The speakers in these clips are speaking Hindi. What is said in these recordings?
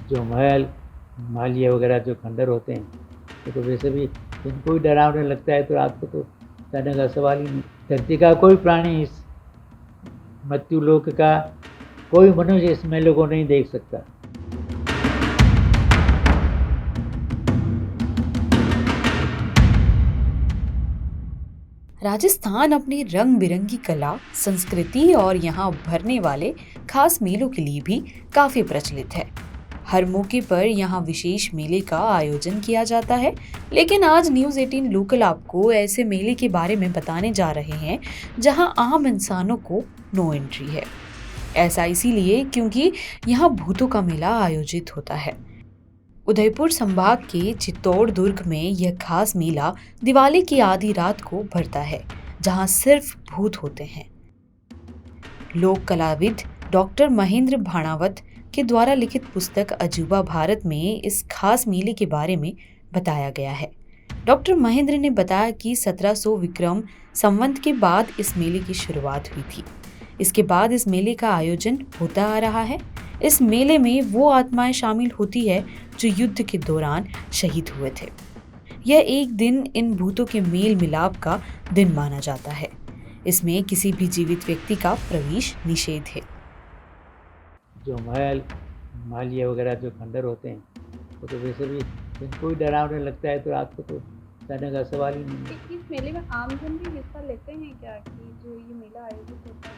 जो महल मालिया वगैरह जो खंडर होते हैं तो वैसे भी इनको ही डरावने लगता है, तो रात को तो जाने का सवाल ही नहीं। धरती का कोई प्राणी इस मृत्यु लोक का कोई मनुष्य इस मेले को नहीं देख सकता। राजस्थान अपनी रंग बिरंगी कला, संस्कृति और यहाँ उभरने वाले खास मेलों के लिए भी काफी प्रचलित है। हर मौके पर यहाँ विशेष मेले का आयोजन किया जाता है। लेकिन आज न्यूज़ 18 लोकल आपको ऐसे मेले के बारे में बताने जा रहे हैं जहाँ आम इंसानों को नो एंट्री है। ऐसा इसीलिए क्योंकि यहाँ भूतों का मेला आयोजित होता है। उदयपुर संभाग के चित्तौड़ दुर्ग में यह खास मेला दिवाली की आधी रात को भरता है, जहां सिर्फ भूत होते हैं। लोक कलाविद डॉक्टर महेंद्र भाणावत के द्वारा लिखित पुस्तक अजूबा भारत में इस खास मेले के बारे में बताया गया है। डॉक्टर महेंद्र ने बताया कि 1700 विक्रम संवत के बाद इस मेले की शुरुआत हुई थी। इसके बाद इस मेले का आयोजन होता आ रहा है। इस मेले में वो आत्माएं शामिल होती है जो युद्ध के दौरान शहीद हुए थे। यह एक दिन इन भूतों के मेल मिलाप का दिन माना जाता है। इसमें किसी भी जीवित व्यक्ति का प्रवेश निषेध है। जो महल मालिया वगैरह जो खंडर होते हैं तो वैसे भी इनको ही डरावने लगता है, तो रात को तो जाने का सवाल ही नहीं है। इस मेले में आमजन भी हिस्सा लेते हैं क्या, कि जो ये मेला आयोजित होता है?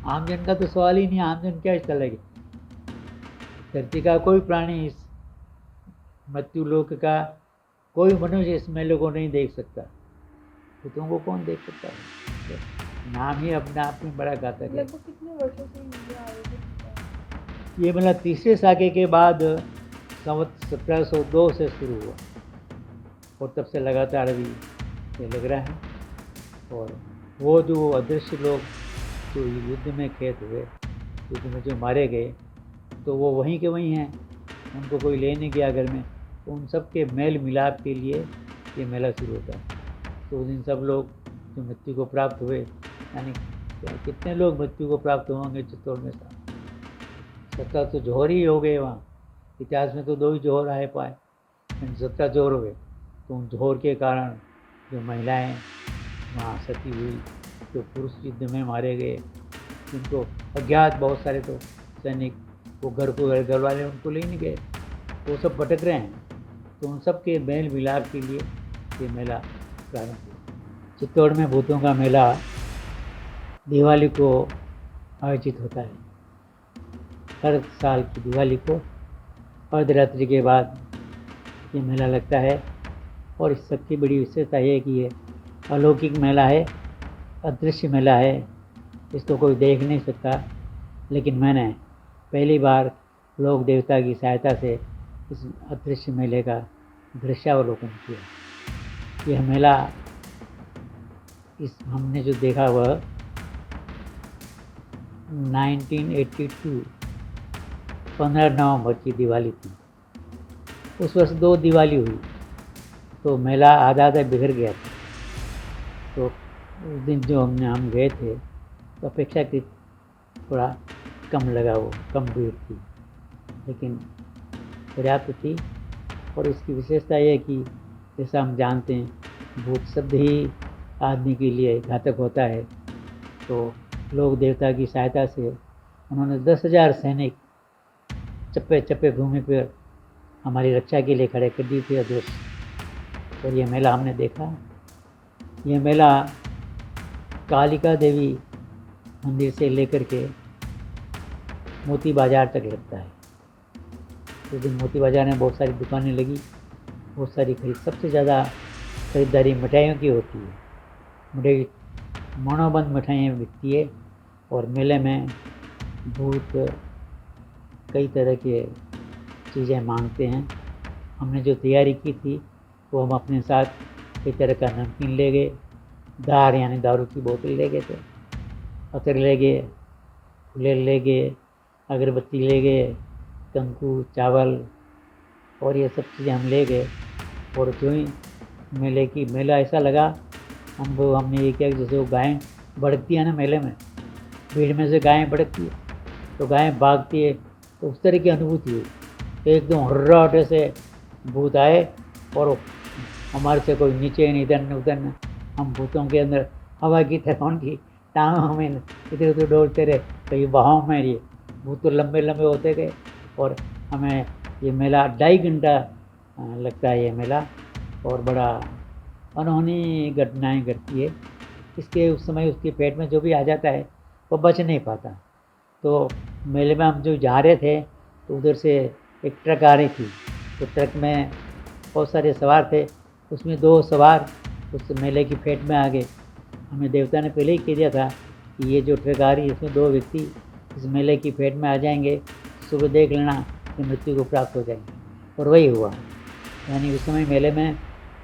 आमजन का तो सवाल ही नहीं, आमजन क्या हिस्सा लेंगे। धरती का कोई प्राणी इस मृत्यु लोक का कोई मनुष्य इस मेले को नहीं देख सकता। भूतों को कौन देख सकता है? नाम ही अपने आप में बड़ा घातक है। लगभग कितने वर्षों से ये मेला आयोजित होता है? ये मतलब तीसरे साके के बाद संवत 1702 से शुरू हुआ और तब से लगातार अभी ये लग रहा है। और वो जो अदृश्य लोग जो युद्ध में खेत हुए, युद्ध में जो मारे गए, तो वो वहीं के वहीं हैं, उनको कोई ले नहीं गया घर में। तो उन सब के मेल मिलाप के लिए ये मेला शुरू होता है। तो उस दिन सब लोग जो मृत्यु को प्राप्त हुए, यानी कितने लोग मृत्यु को प्राप्त होंगे चित्तौड़ में, 17 तो जोहर ही हो गए वहाँ। इतिहास में तो 2 ही जोहर आए पाए, 17 जोहर हो गए। तो उन जोहर के कारण जो महिलाएं वहाँ सती हुई, जो पुरुष युद्ध में मारे गए, जिनको अज्ञात बहुत सारे तो सैनिक वो घर वाले उनको ले नहीं गए, वो सब भटक रहे हैं। तो उन सब के मेल मिलाप के लिए ये मेला प्रारंभ हुआ। चित्तौड़ में भूतों का मेला दिवाली को आयोजित होता है। हर साल की दिवाली को अर्धरात्रि के बाद ये मेला लगता है। और इस सब की बड़ी विशेषता ये है कि ये अलौकिक मेला है, अदृश्य मेला है, इसको कोई देख नहीं सकता। लेकिन मैंने पहली बार लोक देवता की सहायता से इस अदृश्य मेले का दृश्यावलोकन किया। यह मेला इस हमने जो देखा वह 1982 15 नवंबर की दिवाली थी। उस वर्ष 2 दिवाली हुई, तो मेला आधा आधा बिखर गया था। तो उस दिन जो हम गए थे तो अपेक्षाकृत थोड़ा कम लगा, वो कम भीड़ थी, लेकिन पर्याप्त थी। और इसकी विशेषता यह है कि जैसा हम जानते हैं भूत शब्द ही आदमी के लिए घातक होता है। तो लोक देवता की सहायता से उन्होंने 10,000 सैनिक चप्पे चप्पे भूमि पर हमारी रक्षा के लिए खड़े कर दिए थे अदृश्य। और ये मेला हमने देखा। ये मेला कालिका देवी मंदिर से लेकर के मोती बाज़ार तक लगता है। उस दिन मोती बाज़ार में बहुत सारी दुकानें लगी, बहुत सारी खरीद, सबसे ज़्यादा खरीदारी मिठाइयों की होती है। मिठाई मनोबंद मिठाइयाँ बिकती है। और मेले में भूत कई तरह के चीज़ें मांगते हैं। हमने जो तैयारी की थी वो हम अपने साथ कई तरह का नमकीन ले गए, दार यानी दारू की बोतल ले गए थे, अतर ले गए, फुलेल ले गए, अगरबत्ती ले गए, कंकु, चावल और ये सब चीज़ें हम ले गए। और जो ही मेला ऐसा लगा, हमने ये किया जैसे वो गायें भड़कती है ना मेले में, भीड़ में से गायें भड़कती है तो गायें भागती है, तो उस तरह की अनुभूति हुई। तो एकदम हुर्राटे से भूत आए और हमारे से कोई नीचे नहीं, इधर न उधर न, हम भूतों के अंदर हवा की तरह उनकी टाँगों में इधर उधर डोलते रहे। तो ये बहाव में ये भूत तो लंबे लंबे होते गए और हमें ये मेला 2.5 घंटा लगता है ये मेला, और बड़ा अनहोनी घटनाएं घटती है। इसके उस समय उसके पेट में जो भी आ जाता है वो बच नहीं पाता। तो मेले में हम जो जा रहे थे तो उधर से एक ट्रक आ रही थी, तो ट्रक में बहुत सारे सवार थे, उसमें 2 सवार उस मेले की फेट में आ गए। हमें देवता ने पहले ही कह दिया था कि ये जो ट्रक आ रही है इसमें 2 व्यक्ति इस मेले की फेट में आ जाएंगे, सुबह देख लेना कि मृत्यु को प्राप्त हो जाएंगे। और वही हुआ, यानी उस समय मेले में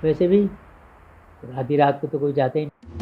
वैसे भी आधी रात को तो कोई जाते ही नहीं।